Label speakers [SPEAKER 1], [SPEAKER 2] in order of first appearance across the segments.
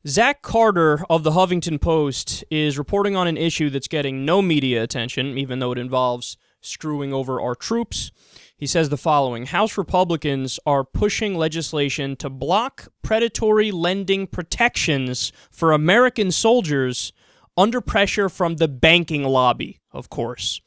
[SPEAKER 1] Zach Carter of the Huffington Post is reporting on an issue that's getting no media attention, even though it involves screwing over our troops. He says the following: House Republicans are pushing legislation to block predatory lending protections for American soldiers under pressure from the banking lobby, of course.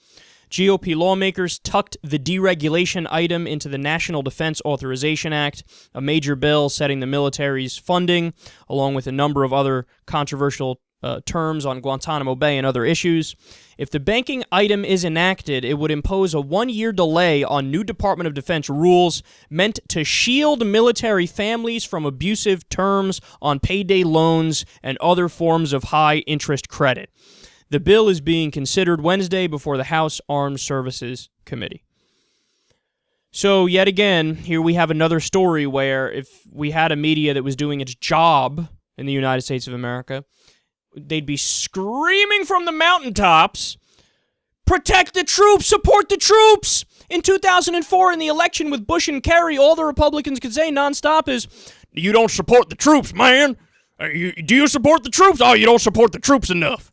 [SPEAKER 1] GOP lawmakers tucked the deregulation item into the National Defense Authorization Act, a major bill setting the military's funding, along with a number of other controversial terms on Guantanamo Bay and other issues. If the banking item is enacted, it would impose a one-year delay on new Department of Defense rules meant to shield military families from abusive terms on payday loans and other forms of high-interest credit. The bill is being considered Wednesday before the House Armed Services Committee. So, yet again, here we have another story where if we had a media that was doing its job in the United States of America, they'd be screaming from the mountaintops, protect the troops, support the troops! In 2004, in the election with Bush and Kerry, all the Republicans could say nonstop is, you don't support the troops, man! Do you support the troops? Oh, you don't support the troops enough.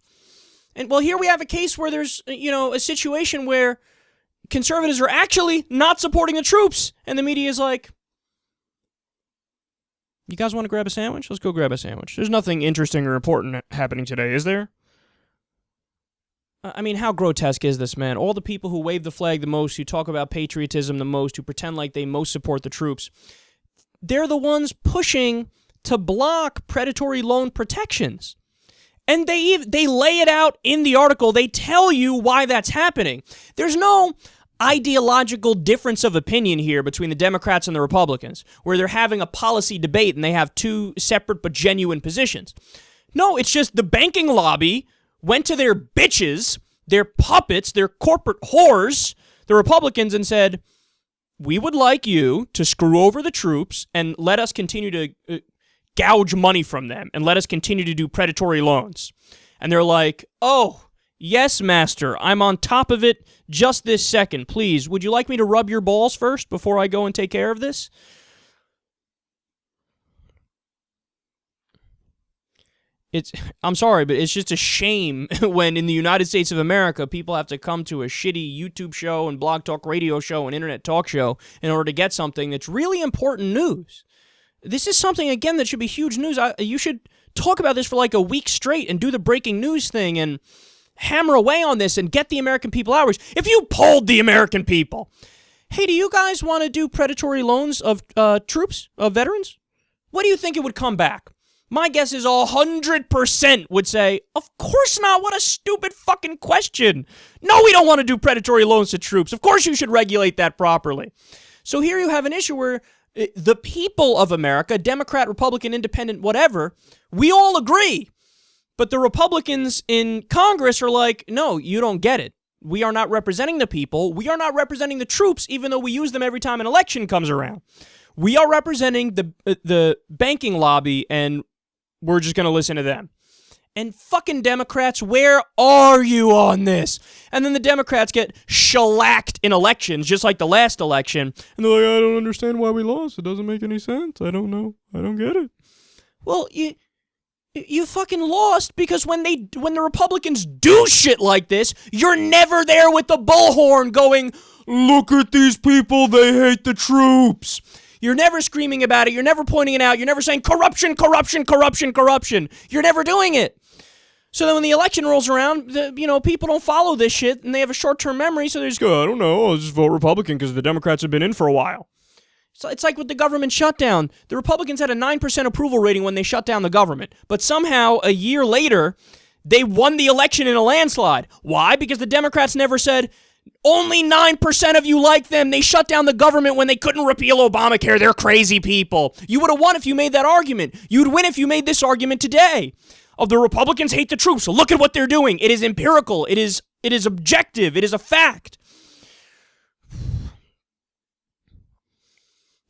[SPEAKER 1] And, well, here we have a case where there's, a situation where conservatives are actually not supporting the troops, and the media is like, you guys want to grab a sandwich? Let's go grab a sandwich. There's nothing interesting or important happening today, is there? I mean, how grotesque is this, man? All the people who wave the flag the most, who talk about patriotism the most, who pretend like they most support the troops, they're the ones pushing to block predatory loan protections. And they lay it out in the article. They tell you why that's happening. There's no ideological difference of opinion here between the Democrats and the Republicans, where they're having a policy debate and they have two separate but genuine positions. No, it's just the banking lobby went to their bitches, their puppets, their corporate whores, the Republicans, and said, we would like you to screw over the troops and let us continue to gouge money from them and let us continue to do predatory loans. And they're like, oh, yes, master, I'm on top of it just this second. Please, would you like me to rub your balls first before I go and take care of this? I'm sorry, but it's just a shame when in the United States of America, people have to come to a shitty YouTube show and blog talk radio show and internet talk show in order to get something that's really important news. This is something, again, that should be huge news. You should talk about this for like a week straight and do the breaking news thing and hammer away on this and get the American people outraged. If you polled the American people, hey, do you guys want to do predatory loans of troops, of veterans? What do you think it would come back? My guess is 100% would say, of course not. What a stupid fucking question. No, we don't want to do predatory loans to troops. Of course you should regulate that properly. So here you have an issue where the people of America, Democrat, Republican, Independent, whatever, we all agree. But the Republicans in Congress are like, no, you don't get it. We are not representing the people. We are not representing the troops, even though we use them every time an election comes around. We are representing the banking lobby, and we're just going to listen to them. And fucking Democrats, where are you on this? And then the Democrats get shellacked in elections, just like the last election. And they're like, I don't understand why we lost. It doesn't make any sense. I don't know. I don't get it. Well, you fucking lost because when the Republicans do shit like this, you're never there with the bullhorn going, look at these people, they hate the troops. You're never screaming about it. You're never pointing it out. You're never saying corruption, corruption, corruption, corruption. You're never doing it. So then when the election rolls around, people don't follow this shit, and they have a short-term memory, so they just go, I don't know, I'll just vote Republican because the Democrats have been in for a while. So it's like with the government shutdown. The Republicans had a 9% approval rating when they shut down the government, but somehow a year later, they won the election in a landslide. Why? Because the Democrats never said, only 9% of you like them. They shut down the government when they couldn't repeal Obamacare. They're crazy people. You would have won if you made that argument. You'd win if you made this argument today. Of the Republicans hate the troops. So look at what they're doing. It is empirical. It is objective. It is a fact.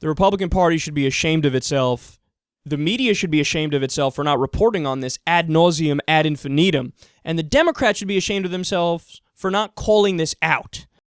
[SPEAKER 1] The Republican Party should be ashamed of itself. The media should be ashamed of itself for not reporting on this ad nauseum, ad infinitum. And the Democrats should be ashamed of themselves for not calling this out.